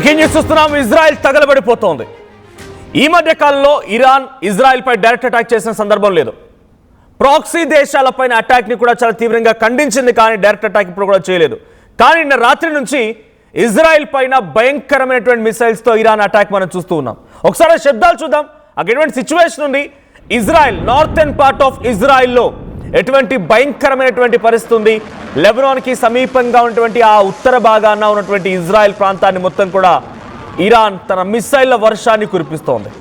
Breaking news చూస్తున్నాం. Israel తగలబడిపోతోంది. ఈ మధ్య కాలంలో ఇరాన్ ఇజ్రాయెల్ పై డైరెక్ట్ అటాక్ చేసిన సందర్భం లేదు. ప్రాక్సీ దేశాలపైన అటాక్ ని కూడా చాలా తీవ్రంగా ఖండించింది, కానీ డైరెక్ట్ అటాక్ ఇప్పుడు కూడా చేయలేదు. కానీ నిన్న రాత్రి నుంచి ఇజ్రాయెల్ పైన భయంకరమైనటువంటి మిసైల్స్ తో ఇరాన్ అటాక్ మనం చూస్తూ ఉన్నాం. ఒకసారి శబ్దాలు చూద్దాం. అక్కడ ఎటువంటి సిచ్యువేషన్ ఉంది, Israel northern part of Israel లో ఎటువంటి భయంకరమైనటువంటి పరిస్థితి ఉంది. లెబనాన్ కి సమీపంగా ఉన్నటువంటి ఆ ఉత్తర భాగాన ఉన్నటువంటి ఇజ్రాయెల్ ప్రాంతాన్ని మొత్తం కూడా ఇరాన్ తన మిసైళ్ల వర్షాన్ని కురిపిస్తోంది.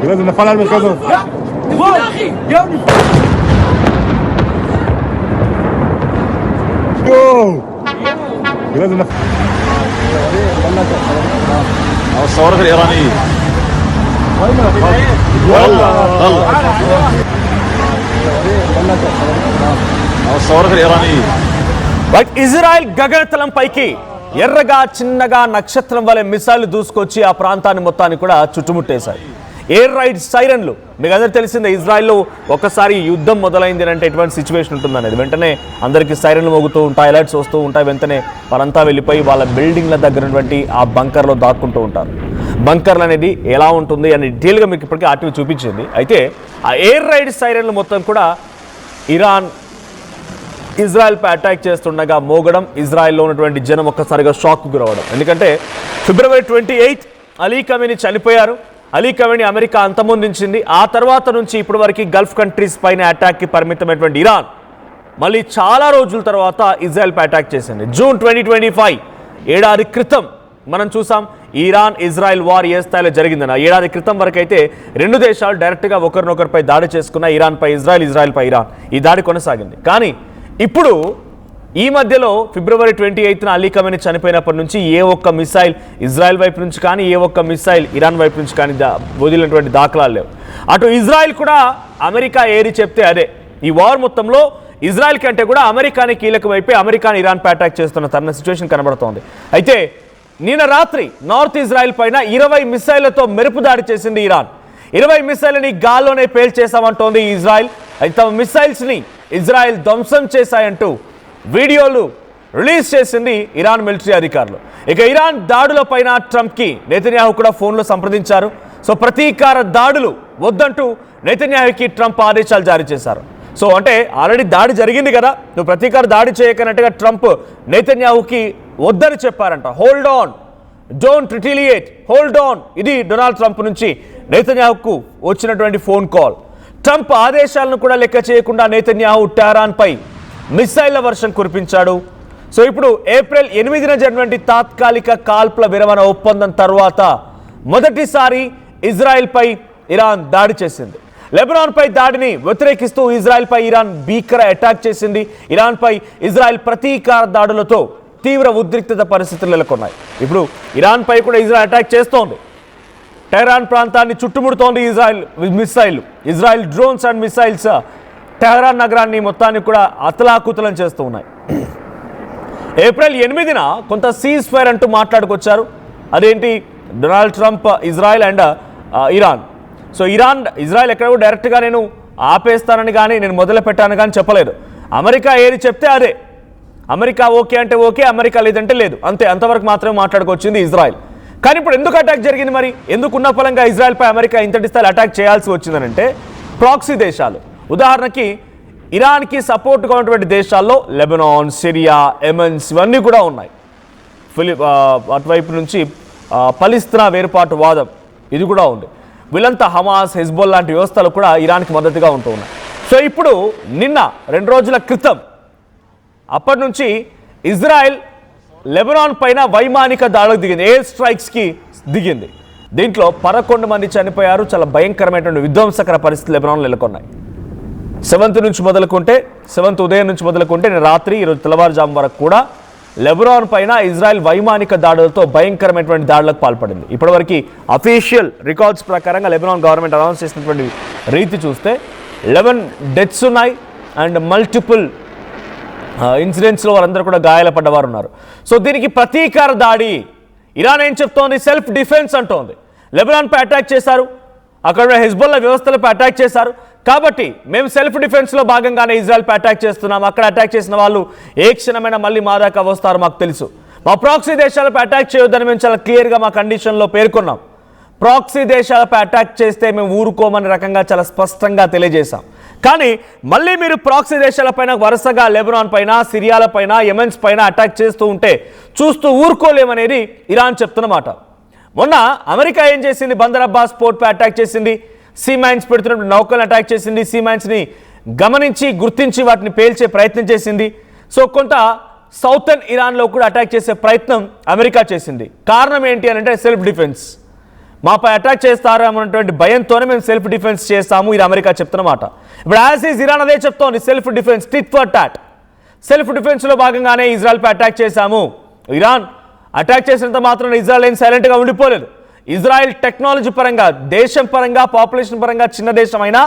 لازم نفعل المركز. لازم الصواريخ الإيرانية. الصواريخ الإيرانية. ఇజ్రాయెల్ గగనతలం పైకి ఎర్రగా చిన్నగా నక్షత్రం వలె మిసైల్ దూసుకొచ్చి ఆ ప్రాంతాన్ని మొత్తాన్ని కూడా చుట్టుముట్టేశాయి. ఎయిర్ రైడ్ సైరన్లు మీకు అందరూ తెలిసిందే. ఇజ్రాయెల్లో ఒకసారి యుద్ధం మొదలైంది అంటే ఎటువంటి సిచ్యువేషన్ ఉంటుందనేది వెంటనే అందరికీ సైరన్లు మోగుతూ ఉంటాయి, అలర్ట్స్ వస్తూ ఉంటాయి. వెంటనే వారంతా వెళ్ళిపోయి వాళ్ళ బిల్డింగ్ల దగ్గర ఉన్నటువంటి ఆ బంకర్లో దాక్కుంటూ ఉంటారు. బంకర్లు అనేది ఎలా ఉంటుంది అని డీటెయిల్గా మీకు ఇప్పటికీ ఆర్టీవీ చూపించింది. అయితే ఆ ఎయిర్ రైడ్ సైరన్లు మొత్తం కూడా ఇరాన్ ఇజ్రాయెల్పై అటాక్ చేస్తుండగా మోగడం, ఇజ్రాయెల్లో ఉన్నటువంటి జనం ఒక్కసారిగా షాక్ గురవడం. ఎందుకంటే ఫిబ్రవరి 28 అలీ ఖమేనీ చనిపోయారు. అలీ ఖమేనీ అమెరికా అంతమొందించింది. ఆ తర్వాత నుంచి ఇప్పటి వరకు గల్ఫ్ కంట్రీస్ పైన అటాక్కి పరిమితమైనటువంటి ఇరాన్ మళ్ళీ చాలా రోజుల తర్వాత ఇజ్రాయెల్పై అటాక్ చేసింది. జూన్ 2025 ఏడాది క్రితం మనం చూసాం ఇరాన్ ఇజ్రాయెల్ వార్ ఏ స్థాయిలో జరిగిందని. ఏడాది క్రితం వరకు అయితే రెండు దేశాలు డైరెక్ట్గా ఒకరినొకరిపై దాడి చేసుకున్న, ఇరాన్పై ఇజ్రాయెల్, ఇజ్రాయెల్పై ఇరాన్. ఈ దాడి కొనసాగింది. కానీ ఇప్పుడు ఈ మధ్యలో ఫిబ్రవరి 28న అలీ ఖమేనీ చనిపోయినప్పటి నుంచి ఏ ఒక్క మిసైల్ ఇజ్రాయెల్ వైపు నుంచి కానీ ఏ ఒక్క మిసైల్ ఇరాన్ వైపు నుంచి కానీ వదిలినటువంటి దాఖలాలు లేవు. అటు ఇజ్రాయెల్ కూడా అమెరికా ఏరి చెప్తే అదే. ఈ వార్ మొత్తంలో ఇజ్రాయెల్ కంటే కూడా అమెరికాని కీలకమైపోయి అమెరికాని ఇరాన్పై అటాక్ చేస్తున్న తన సిచ్యువేషన్ కనబడుతోంది. అయితే నిన్న రాత్రి నార్త్ ఇజ్రాయెల్ పైన 20 మిసైళ్లతో మెరుపు దాడి చేసింది ఇరాన్. 20 మిసైల్ని గాల్లోనే పేల్చేశామంటోంది ఇజ్రాయెల్. అయితే తమ మిసైల్స్ని ఇజ్రాయెల్ ధ్వంసం చేశాయంటూ వీడియోలు రిలీజ్ చేసింది ఇరాన్ మిలిటరీ అధికారులు. ఇక ఇరాన్ దాడుల పైన ట్రంప్కి నెతన్యాహు కూడా ఫోన్లో సంప్రదించారు. సో ప్రతీకార దాడులు వద్దంటూ నెతన్యాహుకి ట్రంప్ ఆదేశాలు జారీ చేశారు. సో అంటే ఆల్రెడీ దాడి జరిగింది కదా, నువ్వు ప్రతీకార దాడి చేయకనట్టుగా ట్రంప్ నెతన్యాహుకి వద్దని చెప్పారంట. Hold on, don't retaliate, hold on. ఇది డొనాల్డ్ ట్రంప్ నుంచి నెతన్యాహుకు వచ్చినటువంటి ఫోన్ కాల్. ట్రంప్ ఆదేశాలను కూడా లెక్క చేయకుండా నెతన్యాహు టెహరాన్పై మిసైళ్ల వర్షం కురిపించాడు. సో ఇప్పుడు ఏప్రిల్ 8న జరిగినటువంటి తాత్కాలిక కాల్పుల విరమణ ఒప్పందం తర్వాత మొదటిసారి ఇజ్రాయెల్పై ఇరాన్ దాడి చేసింది. లెబనాన్పై దాడిని వ్యతిరేకిస్తూ ఇజ్రాయెల్పై ఇరాన్ భీకర అటాక్ చేసింది. ఇరాన్పై ఇజ్రాయెల్ ప్రతీకార దాడులతో తీవ్ర ఉద్రిక్తత పరిస్థితులు నెలకొన్నాయి. ఇప్పుడు ఇరాన్పై కూడా ఇజ్రాయెల్ అటాక్ చేస్తోంది. టెహరాన్ ప్రాంతాన్ని చుట్టుముడుతోంది Israel missile. Israel drones and missiles Tehran నగరాన్ని మొత్తాన్ని కూడా అతలాకుతలం చేస్తూ ఉన్నాయి. ఏప్రిల్ 8న కొంత సీజ్ ఫైర్ అంటూ మాట్లాడుకొచ్చారు. అదేంటి, Donald Trump, Israel and Iran. So Israel ఎక్కడ కూడా డైరెక్ట్గా నేను ఆపేస్తానని కానీ నేను మొదలు పెట్టాను కానీ చెప్పలేదు. అమెరికా ఏది చెప్తే అదే. అమెరికా ఓకే అంటే ఓకే, అమెరికా లేదంటే లేదు, అంతే. అంతవరకు మాత్రమే మాట్లాడుకొచ్చింది ఇజ్రాయెల్. కానీ ఇప్పుడు ఎందుకు అటాక్ జరిగింది మరి? ఎందుకు ఉన్న ఫలంగా ఇజ్రాయెల్పై అమెరికా ఇంతటి స్థాయిలో అటాక్ చేయాల్సి వచ్చిందనంటే ప్రాక్సీ దేశాలు, ఉదాహరణకి ఇరాన్కి సపోర్ట్గా ఉన్నటువంటి దేశాల్లో లెబనాన్, సిరియా, యెమెన్స్ ఇవన్నీ కూడా ఉన్నాయి. అటువైపు నుంచి పలిస్తీనా వేర్పాటు వాదం ఇది కూడా ఉంది. వీళ్ళంతా హమాస్, హెజ్బోల్ లాంటి వ్యవస్థలు కూడా ఇరాన్కి మద్దతుగా ఉంటూ ఉన్నాయి. సో ఇప్పుడు నిన్న 2 రోజుల క్రితం అప్పటి నుంచి ఇజ్రాయెల్ లెబనాన్ పైన వైమానిక దాడులకు దిగింది, ఎయిర్ స్ట్రైక్స్కి దిగింది. దీంట్లో 11 మంది చనిపోయారు. చాలా భయంకరమైనటువంటి విధ్వంసకర పరిస్థితులు లెబనాన్లో నెలకొన్నాయి. 7th నుంచి మొదలుకుంటే 7th ఉదయం నుంచి మొదలుకుంటే రాత్రి ఈరోజు తెల్లవారుజాము వరకు కూడా లెబనాన్ పైన ఇజ్రాయెల్ వైమానిక దాడులతో భయంకరమైనటువంటి దాడులకు పాల్పడింది. ఇప్పటివరకు అఫీషియల్ రికార్డ్స్ ప్రకారంగా లెబనాన్ గవర్నమెంట్ అనౌన్స్ చేసినటువంటి రీతి చూస్తే 11 డెత్స్ ఉన్నాయి అండ్ మల్టిపుల్ ఇన్సిడెంట్స్లో వాళ్ళందరూ కూడా గాయాలపడ్డవారు ఉన్నారు. సో దీనికి ప్రతీకార దాడి ఇరాన్ ఏం చెప్తోంది? సెల్ఫ్ డిఫెన్స్ అంటోంది. లెబనాన్పై అటాక్ చేశారు, అక్కడ హెజ్బొల్లా వ్యవస్థలపై అటాక్ చేశారు, కాబట్టి మేము సెల్ఫ్ డిఫెన్స్లో భాగంగానే ఇజ్రాయెల్పై అటాక్ చేస్తున్నాం. అక్కడ అటాక్ చేసిన వాళ్ళు ఏ క్షణమైనా మళ్ళీ మా దాకా వస్తారు, మాకు తెలుసు. మా ప్రాక్సీ దేశాలపై అటాక్ చేయొద్దని మేము చాలా క్లియర్గా మా కండిషన్లో పేర్కొన్నాం. ప్రాక్సీ దేశాలపై అటాక్ చేస్తే మేము ఊరుకోమని రకంగా చాలా స్పష్టంగా తెలియజేశాం. కానీ మళ్ళీ మీరు ప్రాక్సీ దేశాలపైన వరుసగా లెబనాన్ పైన, సిరియాల పైన, యెమెన్స్ పైన అటాక్ చేస్తూ ఉంటే చూస్తూ ఊరుకోలేమనేది ఇరాన్ చెప్తున్నమాట. మొన్న అమెరికా ఏం చేసింది? బందర్ అబ్బాస్ పోర్ట్పై అటాక్ చేసింది, సీ మైన్స్ పెడుతున్నప్పుడు నౌకలను అటాక్ చేసింది, సీ మైన్స్ని గమనించి గుర్తించి వాటిని పేల్చే ప్రయత్నం చేసింది. సో కొంత సౌతర్న్ ఇరాన్లో కూడా అటాక్ చేసే ప్రయత్నం అమెరికా చేసింది. కారణం ఏంటి అని అంటే సెల్ఫ్ డిఫెన్స్. మాపై అటాక్ చేస్తారు అన్నటువంటి భయంతోనే మేము సెల్ఫ్ డిఫెన్స్ చేస్తాము, ఇది అమెరికా చెప్తున్నమాట. ఇప్పుడు యాజ్ ఈజ్ ఇరాన్ అదే చెప్తోంది, self defence, tit for tat. Self డిఫెన్స్లో భాగంగానే ఇజ్రాయెల్పై అటాక్ చేశాము. ఇరాన్ అటాక్ చేసినంత మాత్రం ఇజ్రాయెల్ ఏం సైలెంట్గా ఉండిపోలేదు. ఇజ్రాయెల్ టెక్నాలజీ పరంగా, దేశం పరంగా, పాపులేషన్ పరంగా చిన్న దేశం అయినా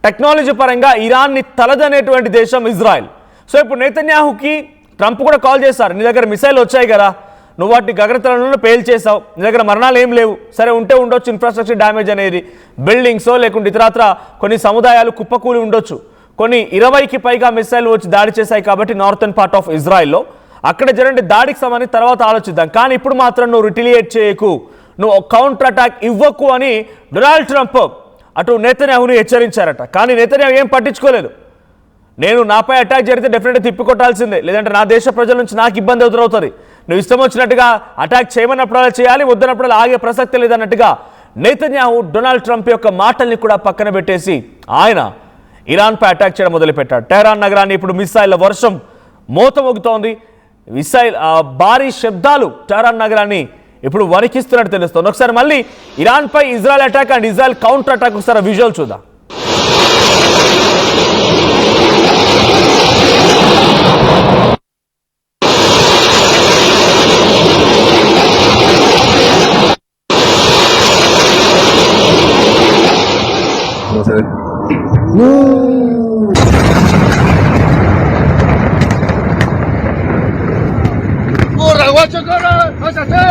టెక్నాలజీ పరంగా ఇరాన్ని తలదనేటువంటి దేశం ఇజ్రాయెల్. సో ఇప్పుడు నెతన్యాహుకి ట్రంప్ కూడా కాల్ చేశారు, నీ దగ్గర మిసైల్ వచ్చాయి కదా, నువ్వు వాటిని గగనతలంలో పేల్చేసావు, నీ దగ్గర మరణాలు ఏం లేవు, సరే ఉంటే ఉండొచ్చు ఇన్ఫ్రాస్ట్రక్చర్ డ్యామేజ్ అనేది, బిల్డింగ్సో లేకుంటే ఇతరత్ర కొన్ని సముదాయాలు కుప్పకూలి ఉండొచ్చు, కొన్ని 20కి పైగా మిసైల్ వచ్చి దాడి చేశాయి కాబట్టి నార్థన్ పార్ట్ ఆఫ్ ఇజ్రాయెల్లో అక్కడ జరిగిన దాడికి సంబంధించి తర్వాత ఆలోచిద్దాం, కానీ ఇప్పుడు మాత్రం నువ్వు రిటిలియేట్ చేయకు, నువ్వు కౌంటర్ అటాక్ ఇవ్వకు అని డొనాల్డ్ ట్రంప్ అటు నెతన్యాహుని హెచ్చరించారట. కానీ నెతన్యాహు ఏం పట్టించుకోలేదు. నేను నాపై అటాక్ జరిగితే డెఫినెట్గా తిప్పికొట్టాల్సిందే, లేదంటే నా దేశ ప్రజల నుంచి నాకు ఇబ్బంది ఎదురవుతుంది, నువ్వు ఇష్టం వచ్చినట్టుగా అటాక్ చేయమన్నప్పుడు అలా చేయాలి, వద్దన్నప్పుడు ఆగే ప్రసక్తి లేదన్నట్టుగా నెతన్యాహు డొనాల్డ్ ట్రంప్ యొక్క మాటల్ని కూడా పక్కన పెట్టేసి ఆయన ఇరాన్పై అటాక్ చేయడం మొదలుపెట్టాడు. టెహరాన్ నగరాన్ని ఇప్పుడు మిసైళ్ల వర్షం మోతమోగుతోంది. మిసైల్ భారీ శబ్దాలు టెహరాన్ నగరాన్ని ఇప్పుడు వణికిస్తున్నట్టు తెలుస్తోంది. ఒకసారి మళ్ళీ ఇరాన్పై Israel attack and Israel counter attack ఒకసారి విజువల్ చూద్దాం. ¡Corre, guacho, corre! ¡Pásate!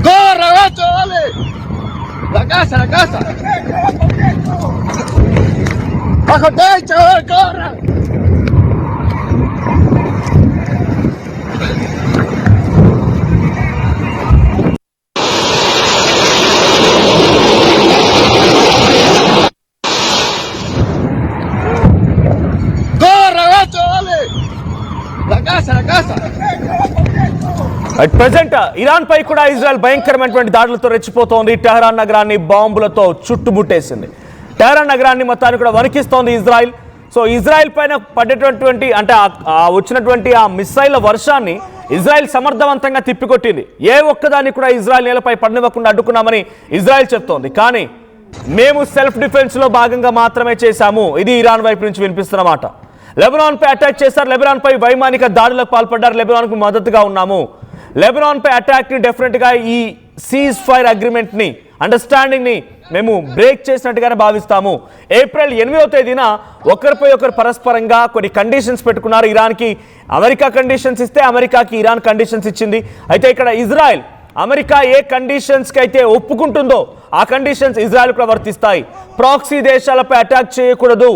¡Corre, guacho, dale! ¡La casa, la casa! ¡Bajo techo, corre! At present Iran పై కూడా ఇజ్రాయెల్ భయంకరమైనటువంటి దాడులతో రెచ్చిపోతోంది. టెహరాన్ నగరాన్ని బాంబులతో చుట్టుముట్టేసింది. టెహరాన్ నగరాన్ని మొత్తాన్ని కూడా వణికిస్తోంది ఇజ్రాయెల్. సో ఇజ్రాయెల్ పైన పడేటటువంటి అంటే వచ్చినటువంటి ఆ మిసైళ్ల వర్షాన్ని ఇజ్రాయెల్ సమర్థవంతంగా తిప్పికొట్టింది. ఏ ఒక్కదాన్ని కూడా ఇజ్రాయెల్ నేలపై పడనివ్వకుండా అడ్డుకున్నామని ఇజ్రాయెల్ చెప్తోంది. కానీ మేము సెల్ఫ్ డిఫెన్స్లో భాగంగా మాత్రమే చేశాము, ఇది ఇరాన్ వైపు నుంచి వినిపిస్తున్నమాట. లెబనాన్పై అటాక్ చేశారు, లెబనాన్పై వైమానిక దాడులకు పాల్పడ్డారు, లెబనాన్కు మద్దతుగా ఉన్నాము. లెబనాన్పై అటాక్ని డెఫినెట్గా ఈ సీజ్ ఫైర్ అగ్రిమెంట్ని, అండర్స్టాండింగ్ని మేము బ్రేక్ చేసినట్టుగానే భావిస్తాము. ఏప్రిల్ 8వ తేదీన ఒకరిపై ఒకరు పరస్పరంగా కొన్ని కండిషన్స్ పెట్టుకున్నారు. ఇరాన్కి అమెరికా కండిషన్స్ ఇస్తే అమెరికాకి ఇరాన్ కండిషన్స్ ఇచ్చింది. అయితే ఇక్కడ ఇజ్రాయెల్ అమెరికా ఏ కండిషన్స్కి అయితే ఒప్పుకుంటుందో ఆ కండిషన్స్ ఇజ్రాయెల్ కూడా వర్తిస్తాయి. ప్రాక్సీ దేశాలపై అటాక్ చేయకూడదు,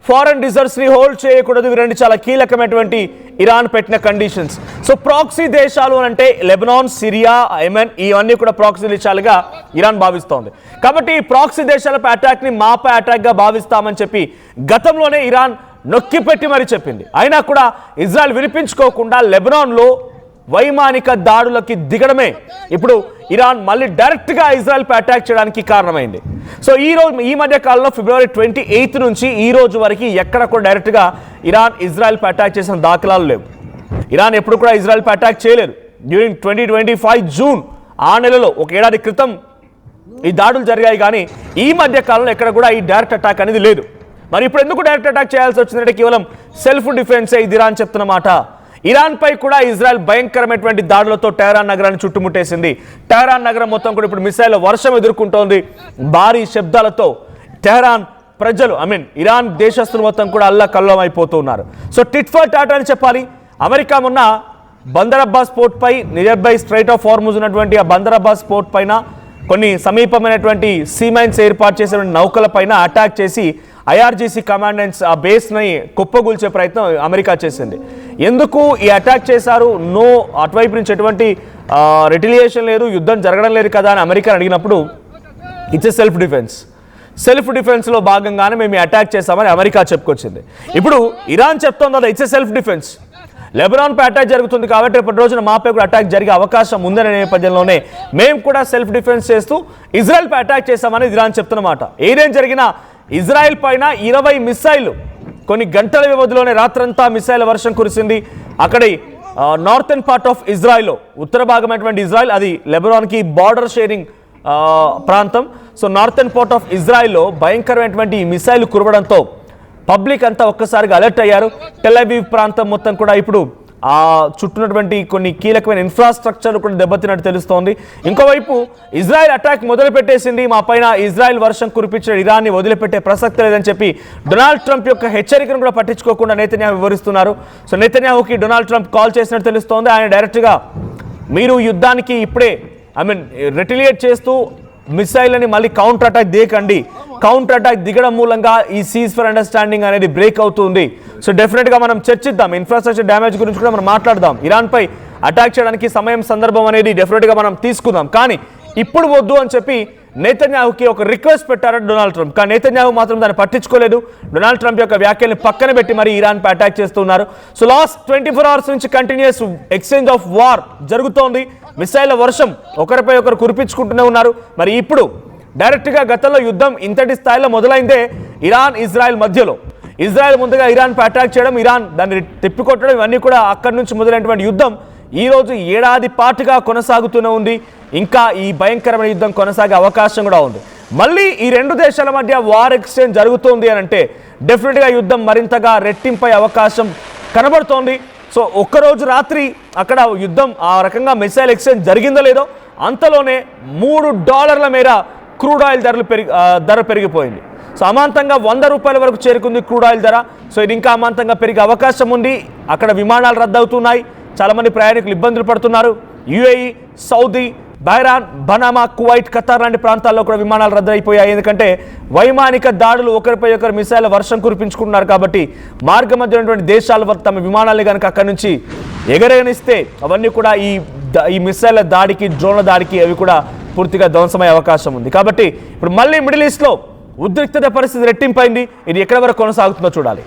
ఫారెన్ రిజర్వ్స్ని హోల్డ్ చేయకూడదు, ఇవి రెండు చాలా కీలకమైనటువంటి ఇరాన్ పెట్టిన కండిషన్స్. సో ప్రాక్సీ దేశాలు అంటే లెబనాన్, సిరియా, యెమెన్ ఇవన్నీ కూడా ప్రాక్సీ దేశాలుగా ఇరాన్ భావిస్తోంది. కాబట్టి ఈ ప్రాక్సీ దేశాలపై అటాక్ని మాపై అటాక్గా భావిస్తామని చెప్పి గతంలోనే ఇరాన్ నొక్కిపెట్టి మరీ చెప్పింది. అయినా కూడా ఇజ్రాయెల్ వినిపించుకోకుండా లెబనాన్లో వైమానిక దాడులకి దిగడమే ఇప్పుడు ఇరాన్ మళ్ళీ డైరెక్ట్గా ఇజ్రాయెల్పై అటాక్ చేయడానికి కారణమైంది. సో ఈ మధ్య కాలంలో ఫిబ్రవరి 28 నుంచి ఈ రోజు వరకు ఎక్కడ కూడా డైరెక్ట్గా ఇరాన్ ఇజ్రాయెల్పై అటాక్ చేసిన దాఖలాలు లేవు. ఇరాన్ ఎప్పుడు కూడా ఇజ్రాయెల్పై అటాక్ చేయలేదు. డ్యూరింగ్ 2025 జూన్ ఆ నెలలో ఒక ఏడాది క్రితం ఈ దాడులు జరిగాయి, కానీ ఈ మధ్య కాలంలో ఎక్కడ కూడా ఈ డైరెక్ట్ అటాక్ అనేది లేదు. మరి ఇప్పుడు ఎందుకు డైరెక్ట్ అటాక్ చేయాల్సి వచ్చిందంటే కేవలం సెల్ఫ్ డిఫెన్సే ఇది ఇరాన్ చెప్తున్నమాట. ఇరాన్పై కూడా ఇజ్రాయెల్ భయంకరమైనటువంటి దాడులతో టెహరాన్ నగరాన్ని చుట్టుముట్టేసింది. టెహరాన్ నగరం మొత్తం కూడా ఇప్పుడు మిసైల్ వర్షం ఎదుర్కొంటోంది. భారీ శబ్దాలతో టెహరాన్ ప్రజలు ఇరాన్ దేశస్తులు మొత్తం కూడా అల్లకల్లోలం అయిపోతూ ఉన్నారు. సో టిట్ ఫర్ టాట్ అని చెప్పాలి. అమెరికా మొన్న బందర్ అబ్బాస్ పోర్ట్ పై near by strait of Hormuz ఉన్నటువంటి ఆ బందర్ అబ్బాస్ పోర్ట్ పైన కొన్ని సమీపమైనటువంటి సీమైన్స్ ఏర్పాటు చేసినటువంటి నౌకల పైన అటాక్ చేసి ఐఆర్జీసీ కమాండెంట్స్ ఆ బేస్ని కుప్పగూల్చే ప్రయత్నం అమెరికా చేసింది. ఎందుకు ఈ అటాక్ చేశారు? నో, అటువైపు నుంచి ఎటువంటి రిటిలియేషన్ లేదు, యుద్ధం జరగడం లేదు కదా అని అమెరికా అడిగినప్పుడు ఇట్స్ సెల్ఫ్ డిఫెన్స్లో భాగంగానే మేము అటాక్ చేస్తామని అమెరికా చెప్పుకొచ్చింది. ఇప్పుడు ఇరాన్ చెప్తోంది కదా ఇట్స్ సెల్ఫ్ డిఫెన్స్. లెబనాన్పై అటాక్ జరుగుతుంది కాబట్టి రేపటి రోజున మాపై కూడా అటాక్ జరిగే అవకాశం ఉందనే నేపథ్యంలోనే మేము కూడా సెల్ఫ్ డిఫెన్స్ చేస్తూ ఇజ్రాయెల్పై అటాక్ చేస్తామని ఇరాన్ చెప్తున్నమాట. ఏదేం జరిగినా ఇజ్రాయెల్ పైన 20 మిసైళ్లు కొన్ని గంటల వ్యవధిలోనే రాత్రంతా మిసైల్ వర్షం కురిసింది. అక్కడి నార్థన్ పార్ట్ ఆఫ్ ఇజ్రాయెల్లో ఉత్తర భాగమైనటువంటి ఇజ్రాయెల్, అది లెబనాన్కి బార్డర్ షేరింగ్ ప్రాంతం. సో నార్థన్ పార్ట్ ఆఫ్ ఇజ్రాయెల్లో భయంకరమైనటువంటి ఈ మిసైల్ కురవడంతో పబ్లిక్ అంతా ఒక్కసారిగా అలర్ట్ అయ్యారు. టెల్ అవీవ్ ప్రాంతం మొత్తం కూడా ఇప్పుడు ఆ చుట్టూనటువంటి కొన్ని కీలకమైన ఇన్ఫ్రాస్ట్రక్చర్ కూడా దెబ్బతిన్నట్టు తెలుస్తోంది. ఇంకోవైపు ఇజ్రాయెల్ అటాక్ మొదలు పెట్టేసింది, మా పైన ఇజ్రాయెల్ వర్షం కురిపించిన ఇరాన్ని వదిలిపెట్టే ప్రసక్తి లేదని చెప్పి డొనాల్డ్ ట్రంప్ యొక్క హెచ్చరికను కూడా పట్టించుకోకుండా నెతన్యాహు వివరిస్తున్నారు. సో నెతన్యాహుకి డొనాల్డ్ ట్రంప్ కాల్ చేసినట్టు తెలుస్తోంది. ఆయన డైరెక్ట్గా మీరు యుద్ధానికి ఇప్పుడే రెటిలియేట్ చేస్తూ మిసైల్ అని మళ్ళీ కౌంటర్ అటాక్ దిగకండి, కౌంటర్ అటాక్ దిగడం మూలంగా ఈ సీజ్ ఫర్ అండర్స్టాండింగ్ అనేది బ్రేక్ అవుతుంది. సో డెఫినెట్గా మనం చర్చిద్దాం, ఇన్ఫ్రాస్ట్రక్చర్ డ్యామేజ్ గురించి కూడా మనం మాట్లాడదాం. ఇరాన్పై అటాక్ చేయడానికి సమయం సందర్భం అనేది డెఫినెట్గా మనం తీసుకుందాం, కానీ ఇప్పుడు వద్దు అని చెప్పి నెతన్యాహుకి ఒక రిక్వెస్ట్ పెట్టారట డొనాల్డ్ ట్రంప్. కానీ నెతన్యాహు మాత్రం దాన్ని పట్టించుకోలేదు. డొనాల్డ్ ట్రంప్ యొక్క వ్యాఖ్యల్ని పక్కన పెట్టి మరి ఇరాన్పై అటాక్ చేస్తున్నారు. సో లాస్ట్ 24 hours నుంచి కంటిన్యూస్ ఎక్స్చేంజ్ ఆఫ్ వార్ జరుగుతోంది. మిసైల్ వర్షం ఒకరిపై ఒకరు కురిపించుకుంటూనే ఉన్నారు. మరి ఇప్పుడు డైరెక్ట్గా గతంలో యుద్ధం ఇంతటి స్థాయిలో మొదలైందే ఇరాన్ ఇజ్రాయెల్ మధ్యలో. ఇజ్రాయెల్ ముందుగా ఇరాన్పై అటాక్ చేయడం, ఇరాన్ దాన్ని తిప్పికొట్టడం, ఇవన్నీ కూడా అక్కడి నుంచి మొదలైనటువంటి యుద్ధం ఈరోజు ఏడాది పాటుగా కొనసాగుతూనే ఉంది. ఇంకా ఈ భయంకరమైన యుద్ధం కొనసాగే అవకాశం కూడా ఉంది. మళ్ళీ ఈ రెండు దేశాల మధ్య వార్ ఎక్స్చేంజ్ జరుగుతోంది అని అంటే డెఫినెట్గా యుద్ధం మరింతగా రెట్టింపై అవకాశం కనబడుతోంది. సో ఒక్కరోజు రాత్రి అక్కడ యుద్ధం ఆ రకంగా మిసైల్ ఎక్స్చేంజ్ జరిగిందో లేదో అంతలోనే $3 మేర క్రూడ్ ఆయిల్ ధర పెరిగిపోయింది. సో అమాంతంగా $100 వరకు చేరుకుంది క్రూడ్ ఆయిల్ ధర. సో ఇది ఇంకా అమాంతంగా పెరిగే అవకాశం ఉంది. అక్కడ విమానాలు రద్దవుతున్నాయి, చాలామంది ప్రయాణికులు ఇబ్బందులు పడుతున్నారు. యుఏఈ, సౌదీ, బహ్రాన్, బనామా, కువైట్, ఖతార్ లాంటి ప్రాంతాల్లో కూడా విమానాలు రద్దయిపోయాయి. ఎందుకంటే వైమానిక దాడులు, ఒకరిపై ఒకరు మిసైల్ వర్షం కురిపించుకుంటున్నారు కాబట్టి మార్గ మధ్య ఉన్నటువంటి దేశాలు తమ విమానాలు కనుక అక్కడి నుంచి ఎగరనిస్తే అవన్నీ కూడా ఈ మిసైల్ దాడికి, డ్రోన్ల దాడికి అవి కూడా పూర్తిగా ధ్వంసమయ్యే అవకాశం ఉంది. కాబట్టి ఇప్పుడు మళ్ళీ మిడిల్ ఈస్ట్లో ఉద్రిక్తత పరిస్థితి రెట్టింపైంది. ఇది ఎక్కడి వరకు కొనసాగుతుందో చూడాలి.